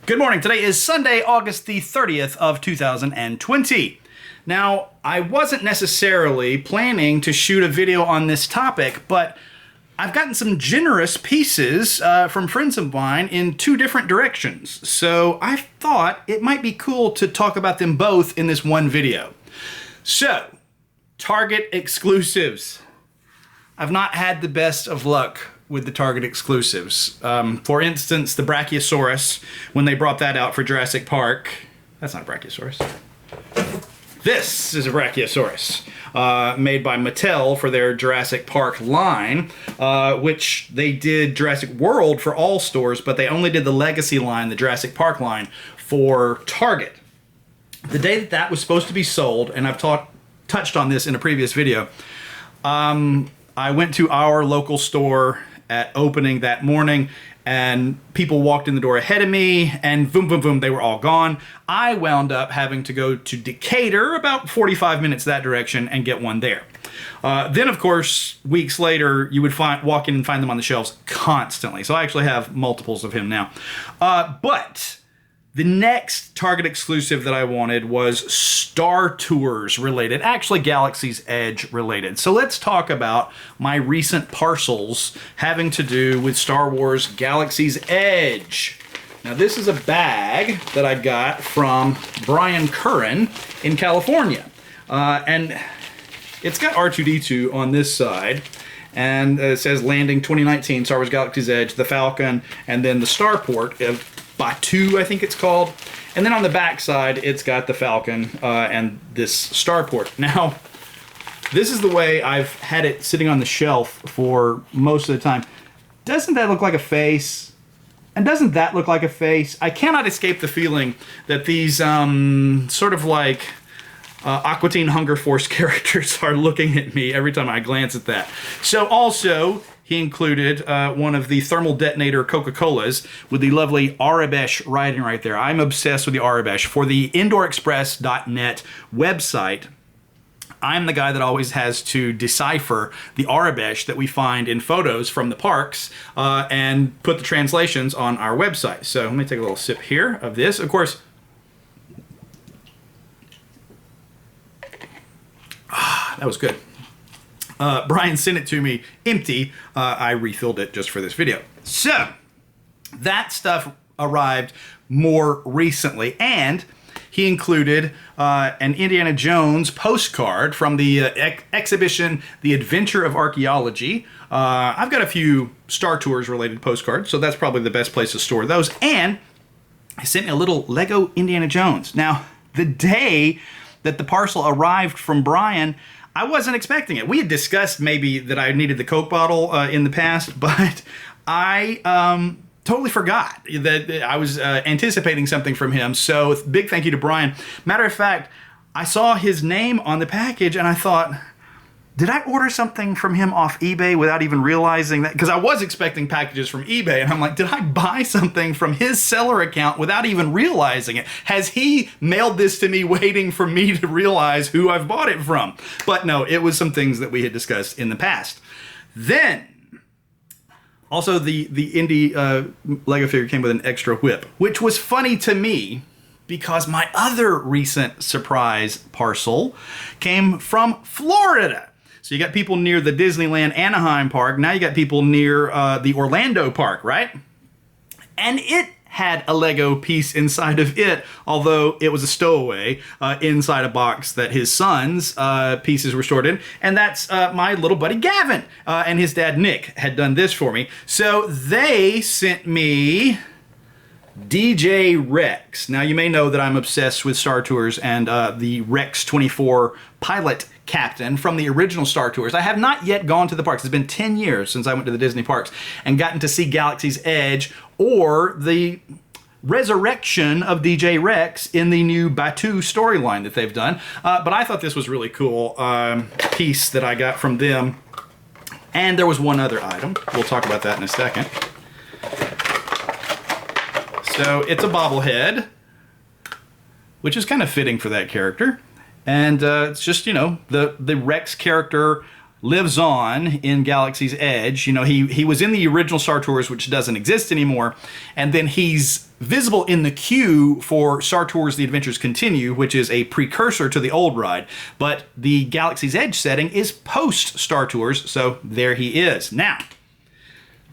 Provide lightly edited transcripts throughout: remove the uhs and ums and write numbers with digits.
Good morning. Today is Sunday, August the 30th of 2020. Now, I wasn't necessarily planning to shoot a video on this topic, but I've gotten some generous pieces from friends of mine in two different directions. So I thought it might be cool to talk about them both in this one video. So, Target exclusives. I've not had the best of luck with the Target exclusives. For instance, the Brachiosaurus, when they brought that out for Jurassic Park. That's not a Brachiosaurus. This is a Brachiosaurus, made by Mattel for their Jurassic Park line, which they did Jurassic World for all stores, but they only did the Legacy line, the Jurassic Park line, for Target. The day that that was supposed to be sold, and I've touched on this in a previous video, I went to our local store at opening that morning, and people walked in the door ahead of me, and boom, boom, boom, they were all gone. I wound up having to go to Decatur, about 45 minutes that direction, and get one there. Then, of course, weeks later, you would walk in and find them on the shelves constantly. So I actually have multiples of him now. But the next Target exclusive that I wanted was Star Tours related, actually Galaxy's Edge related. So let's talk about my recent parcels having to do with Star Wars Galaxy's Edge. Now this is a bag that I got from Brian Curran in California. And it's got R2-D2 on this side. And it says Landing 2019, Star Wars Galaxy's Edge, the Falcon, and then the Starport of Batu, I think it's called. And then on the back side, it's got the Falcon and this Starport. Now, this is the way I've had it sitting on the shelf for most of the time. Doesn't that look like a face? And doesn't that look like a face? I cannot escape the feeling that these sort of like Aqua Teen Hunger Force characters are looking at me every time I glance at that. So also, he included one of the thermal detonator Coca Colas with the lovely Arabesh writing right there. I'm obsessed with the Arabesh. For the IndoorExpress.net website, I'm the guy that always has to decipher the Arabesh that we find in photos from the parks and put the translations on our website. So let me take a little sip here of this. Of course, that was good. Brian sent it to me empty. I refilled it just for this video. So, that stuff arrived more recently, and he included an Indiana Jones postcard from the exhibition, The Adventure of Archaeology. I've got a few Star Tours related postcards, so that's probably the best place to store those. And he sent me a little Lego Indiana Jones. Now, the day that the parcel arrived from Brian, I wasn't expecting it. We had discussed maybe that I needed the Coke bottle in the past, but I totally forgot that I was anticipating something from him. So big thank you to Brian. Matter of fact, I saw his name on the package and I thought, did I order something from him off eBay without even realizing that? Because I was expecting packages from eBay, and I'm like, did I buy something from his seller account without even realizing it? Has he mailed this to me waiting for me to realize who I've bought it from? But no, it was some things that we had discussed in the past. Then, also the Indy Lego figure came with an extra whip, which was funny to me because my other recent surprise parcel came from Florida. So you got people near the Disneyland Anaheim park. Now you got people near the Orlando park, right? And it had a Lego piece inside of it, although it was a stowaway inside a box that his son's pieces were stored in. And that's my little buddy Gavin. And his dad Nick had done this for me. So they sent me DJ Rex. Now you may know that I'm obsessed with Star Tours and the Rex 24 pilot captain from the original Star Tours. I have not yet gone to the parks. It's been 10 years since I went to the Disney parks and gotten to see Galaxy's Edge or the resurrection of DJ Rex in the new Batu storyline that they've done. But I thought this was really cool piece that I got from them. And there was one other item. We'll talk about that in a second. So it's a bobblehead, which is kind of fitting for that character. And it's just, you know, the Rex character lives on in Galaxy's Edge. You know, he was in the original Star Tours, which doesn't exist anymore, and then he's visible in the queue for Star Tours The Adventures Continue, which is a precursor to the old ride, but the Galaxy's Edge setting is post Star Tours, so there he is. Now,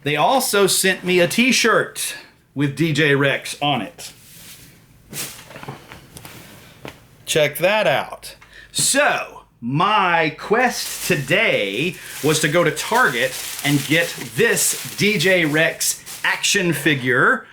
they also sent me a t-shirt with DJ Rex on it. Check that out. So, my quest today was to go to Target and get this DJ Rex action figure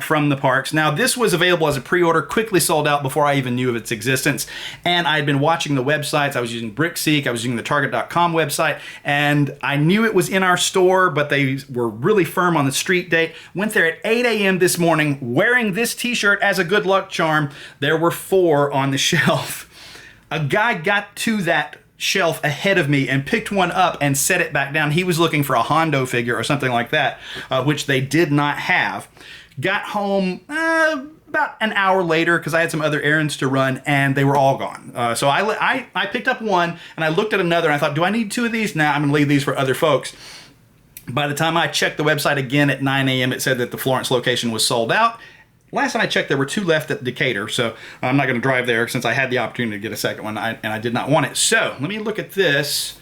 from the parks. Now, this was available as a pre-order, quickly sold out before I even knew of its existence. And I'd been watching the websites. I was using BrickSeek, I was using the Target.com website, and I knew it was in our store, but they were really firm on the street date. Went there at 8 a.m. this morning wearing this t-shirt as a good luck charm. There were 4 on the shelf. A guy got to that shelf ahead of me and picked one up and set it back down. He was looking for a Hondo figure or something like that, which they did not have. Got home about an hour later because I had some other errands to run, and they were all gone. So I picked up one, and I looked at another, and I thought, do I need 2 of these? Nah, I'm going to leave these for other folks. By the time I checked the website again at 9 a.m., it said that the Florence location was sold out. Last time I checked, there were 2 left at Decatur, so I'm not going to drive there since I had the opportunity to get a second one, and I did not want it. So let me look at this.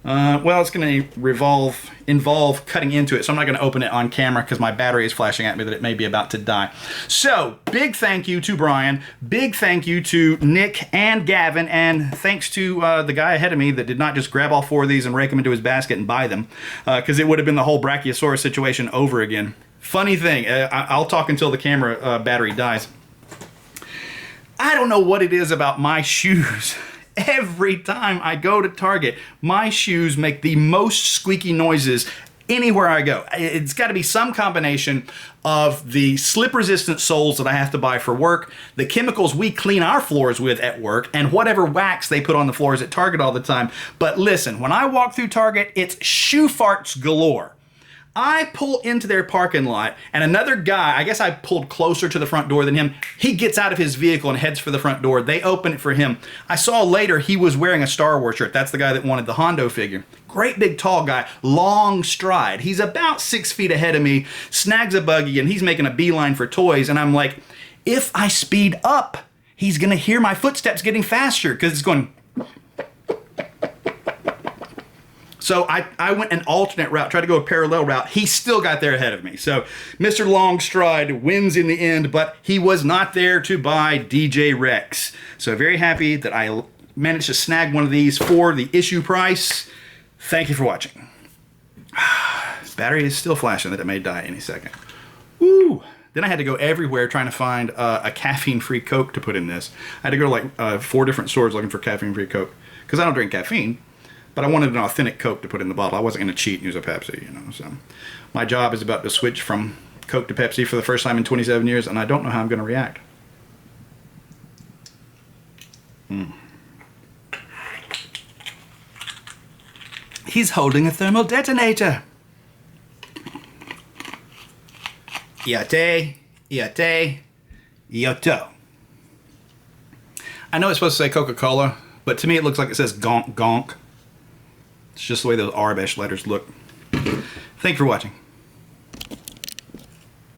Well, it's going to involve cutting into it, so I'm not going to open it on camera because my battery is flashing at me that it may be about to die. So, big thank you to Brian, big thank you to Nick and Gavin, and thanks to the guy ahead of me that did not just grab all 4 of these and rake them into his basket and buy them, because it would have been the whole Brachiosaurus situation over again. Funny thing, I'll talk until the camera battery dies. I don't know what it is about my shoes. Every time I go to Target, my shoes make the most squeaky noises anywhere I go. It's got to be some combination of the slip-resistant soles that I have to buy for work, the chemicals we clean our floors with at work, and whatever wax they put on the floors at Target all the time. But listen, when I walk through Target, it's shoe farts galore. I pull into their parking lot, and another guy, I guess I pulled closer to the front door than him, he gets out of his vehicle and heads for the front door. They open it for him. I saw later he was wearing a Star Wars shirt. That's the guy that wanted the Hondo figure. Great big tall guy, long stride. He's about 6 feet ahead of me, snags a buggy, and he's making a beeline for toys. And I'm like, if I speed up, he's gonna hear my footsteps getting faster because it's going... So I went an alternate route, tried to go a parallel route. He still got there ahead of me. So Mr. Longstride wins in the end, but he was not there to buy DJ Rex. So very happy that I managed to snag one of these for the issue price. Thank you for watching. Battery is still flashing that it may die any second. Woo! Then I had to go everywhere trying to find a caffeine-free Coke to put in this. I had to go to like 4 different stores looking for caffeine-free Coke because I don't drink caffeine. But I wanted an authentic Coke to put in the bottle. I wasn't going to cheat and use a Pepsi, you know. So my job is about to switch from Coke to Pepsi for the first time in 27 years, and I don't know how I'm going to react. He's holding a thermal detonator. Iate, iate, ioto. I know it's supposed to say Coca Cola, but to me it looks like it says gonk gonk. It's just the way those Arabic letters look. Thank you for watching.